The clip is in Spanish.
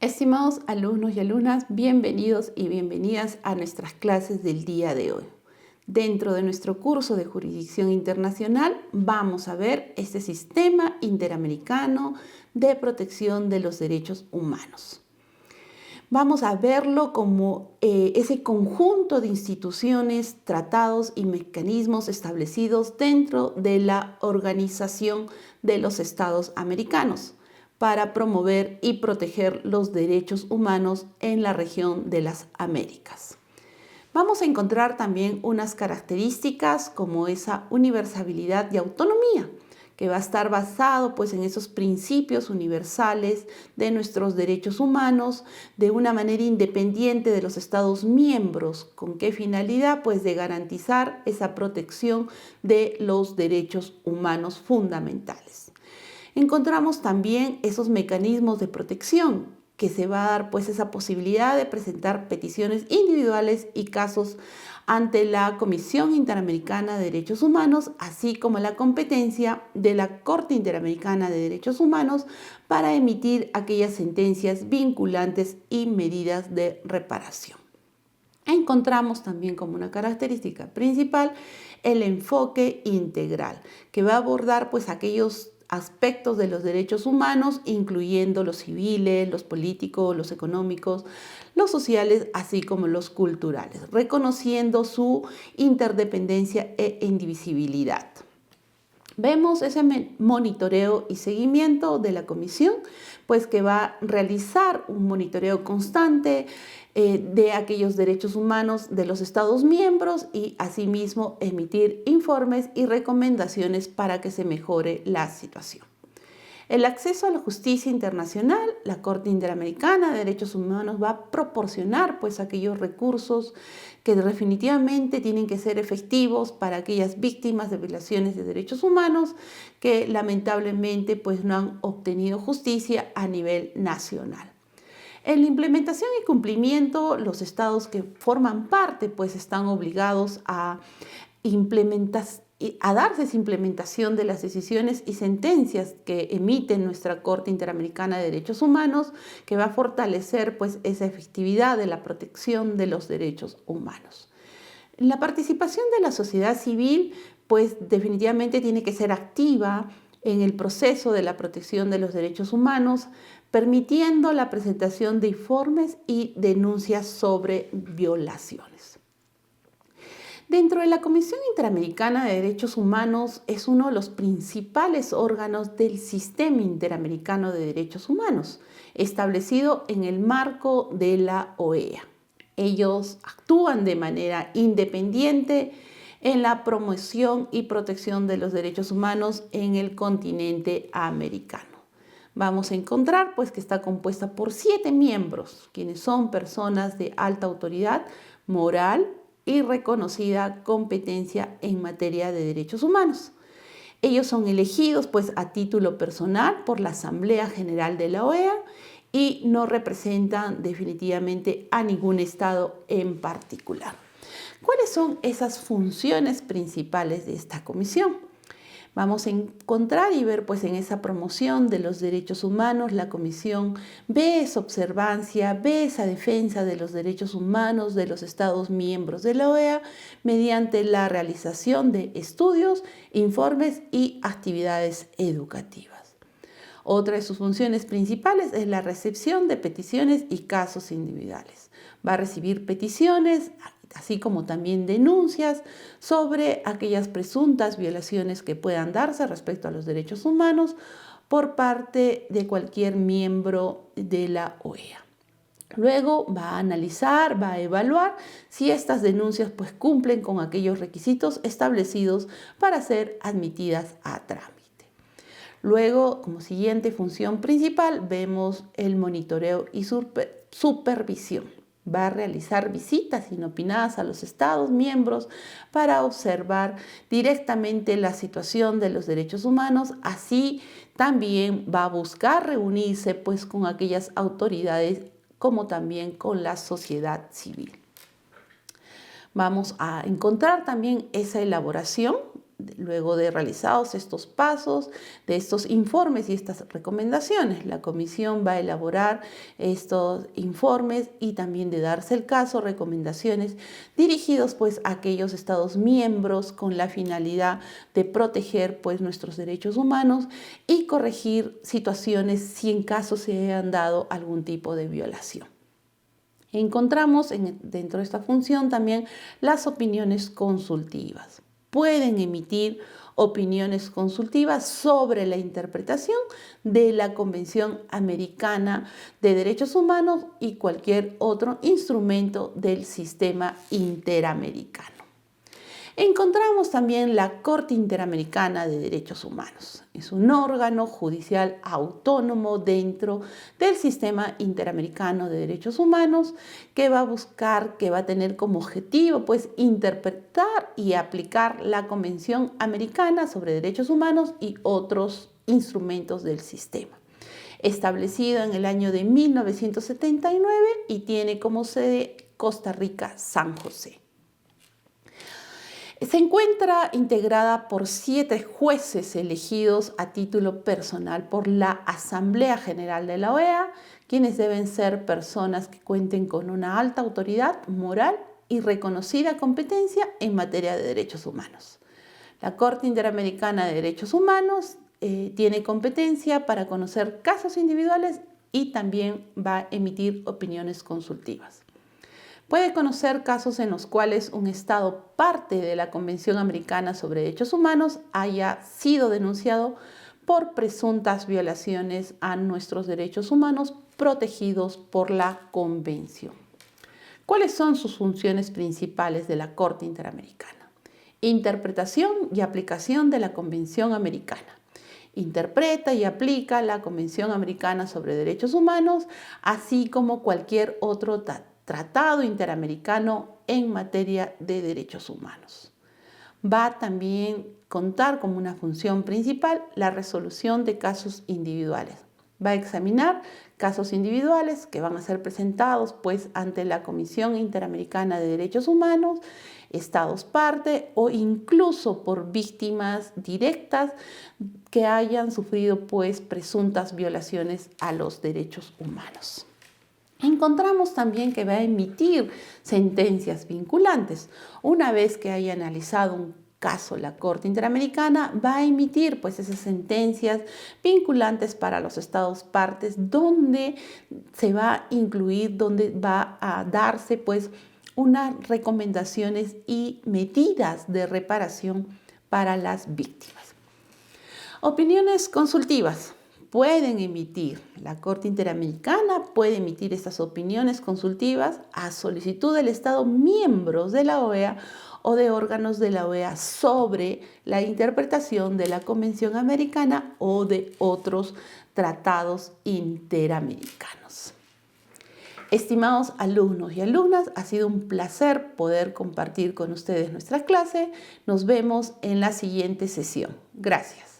Estimados alumnos y alumnas, bienvenidos y bienvenidas a nuestras clases del día de hoy. Dentro de nuestro curso de Jurisdicción Internacional vamos a ver este sistema interamericano de protección de los derechos humanos. Vamos a verlo como ese conjunto de instituciones, tratados y mecanismos establecidos dentro de la Organización de los Estados Americanos para promover y proteger los derechos humanos en la región de las Américas. Vamos a encontrar también unas características como esa universalidad y autonomía, que va a estar basado pues en esos principios universales de nuestros derechos humanos de una manera independiente de los Estados miembros. ¿Con qué finalidad? Pues de garantizar esa protección de los derechos humanos fundamentales. Encontramos también esos mecanismos de protección que se va a dar pues esa posibilidad de presentar peticiones individuales y casos ante la Comisión Interamericana de Derechos Humanos, así como la competencia de la Corte Interamericana de Derechos Humanos para emitir aquellas sentencias vinculantes y medidas de reparación. Encontramos también como una característica principal el enfoque integral, que va a abordar pues aquellos aspectos de los derechos humanos, incluyendo los civiles, los políticos, los económicos, los sociales, así como los culturales, reconociendo su interdependencia e indivisibilidad. Vemos ese monitoreo y seguimiento de la comisión, pues que va a realizar un monitoreo constante de aquellos derechos humanos de los Estados miembros y asimismo emitir informes y recomendaciones para que se mejore la situación. El acceso a la justicia internacional, la Corte Interamericana de Derechos Humanos va a proporcionar pues aquellos recursos que definitivamente tienen que ser efectivos para aquellas víctimas de violaciones de derechos humanos que lamentablemente pues no han obtenido justicia a nivel nacional. En la implementación y cumplimiento, los estados que forman parte pues están obligados a darse esa implementación de las decisiones y sentencias que emite nuestra Corte Interamericana de Derechos Humanos, que va a fortalecer pues esa efectividad de la protección de los derechos humanos. La participación de la sociedad civil pues definitivamente tiene que ser activa en el proceso de la protección de los derechos humanos, permitiendo la presentación de informes y denuncias sobre violaciones. Dentro de la Comisión Interamericana de Derechos Humanos es uno de los principales órganos del Sistema Interamericano de Derechos Humanos, establecido en el marco de la OEA. Ellos actúan de manera independiente en la promoción y protección de los derechos humanos en el continente americano. Vamos a encontrar pues que está compuesta por 7 miembros, quienes son personas de alta autoridad moral y reconocida competencia en materia de derechos humanos. Ellos son elegidos pues a título personal por la Asamblea General de la OEA y no representan definitivamente a ningún estado en particular. ¿Cuáles son esas funciones principales de esta comisión? Vamos a encontrar y ver pues en esa promoción de los derechos humanos, la comisión ve esa observancia, ve esa defensa de los derechos humanos de los Estados miembros de la OEA mediante la realización de estudios, informes y actividades educativas. Otra de sus funciones principales es la recepción de peticiones y casos individuales. Va a recibir peticiones, así como también denuncias sobre aquellas presuntas violaciones que puedan darse respecto a los derechos humanos por parte de cualquier miembro de la OEA. Luego va a analizar, va a evaluar si estas denuncias pues cumplen con aquellos requisitos establecidos para ser admitidas a trámite. Luego, como siguiente función principal, vemos el monitoreo y supervisión. Va a realizar visitas inopinadas a los Estados miembros para observar directamente la situación de los derechos humanos. Así también va a buscar reunirse pues, con aquellas autoridades como también con la sociedad civil. Vamos a encontrar también esa elaboración luego de realizados estos pasos, de estos informes y estas recomendaciones, la comisión va a elaborar estos informes y también, de darse el caso, recomendaciones dirigidos pues a aquellos Estados miembros con la finalidad de proteger pues nuestros derechos humanos y corregir situaciones si en caso se hayan dado algún tipo de violación. Encontramos dentro de esta función también las opiniones consultivas. Pueden emitir opiniones consultivas sobre la interpretación de la Convención Americana de Derechos Humanos y cualquier otro instrumento del sistema interamericano. Encontramos también la Corte Interamericana de Derechos Humanos. Es un órgano judicial autónomo dentro del sistema interamericano de derechos humanos que va a tener como objetivo pues interpretar y aplicar la Convención Americana sobre Derechos Humanos y otros instrumentos del sistema. Establecido en el año de 1979 y tiene como sede Costa Rica, San José. Se encuentra integrada por 7 jueces elegidos a título personal por la Asamblea General de la OEA, quienes deben ser personas que cuenten con una alta autoridad moral y reconocida competencia en materia de derechos humanos. La Corte Interamericana de Derechos Humanos tiene competencia para conocer casos individuales y también va a emitir opiniones consultivas. Puede conocer casos en los cuales un Estado parte de la Convención Americana sobre Derechos Humanos haya sido denunciado por presuntas violaciones a nuestros derechos humanos protegidos por la Convención. ¿Cuáles son sus funciones principales de la Corte Interamericana? Interpretación y aplicación de la Convención Americana. Interpreta y aplica la Convención Americana sobre Derechos Humanos, así como cualquier otro tratado interamericano en materia de derechos humanos. Va a también contar como una función principal la resolución de casos individuales. Va a examinar casos individuales que van a ser presentados pues ante la Comisión Interamericana de Derechos Humanos, estados parte o incluso por víctimas directas que hayan sufrido pues presuntas violaciones a los derechos humanos. Encontramos también que va a emitir sentencias vinculantes. Una vez que haya analizado un caso la Corte Interamericana, va a emitir pues esas sentencias vinculantes para los estados partes, donde se va a incluir, donde va a darse pues unas recomendaciones y medidas de reparación para las víctimas. Opiniones consultivas. Pueden emitir, la Corte Interamericana puede emitir estas opiniones consultivas a solicitud del Estado miembros de la OEA o de órganos de la OEA sobre la interpretación de la Convención Americana o de otros tratados interamericanos. Estimados alumnos y alumnas, ha sido un placer poder compartir con ustedes nuestra clase. Nos vemos en la siguiente sesión. Gracias.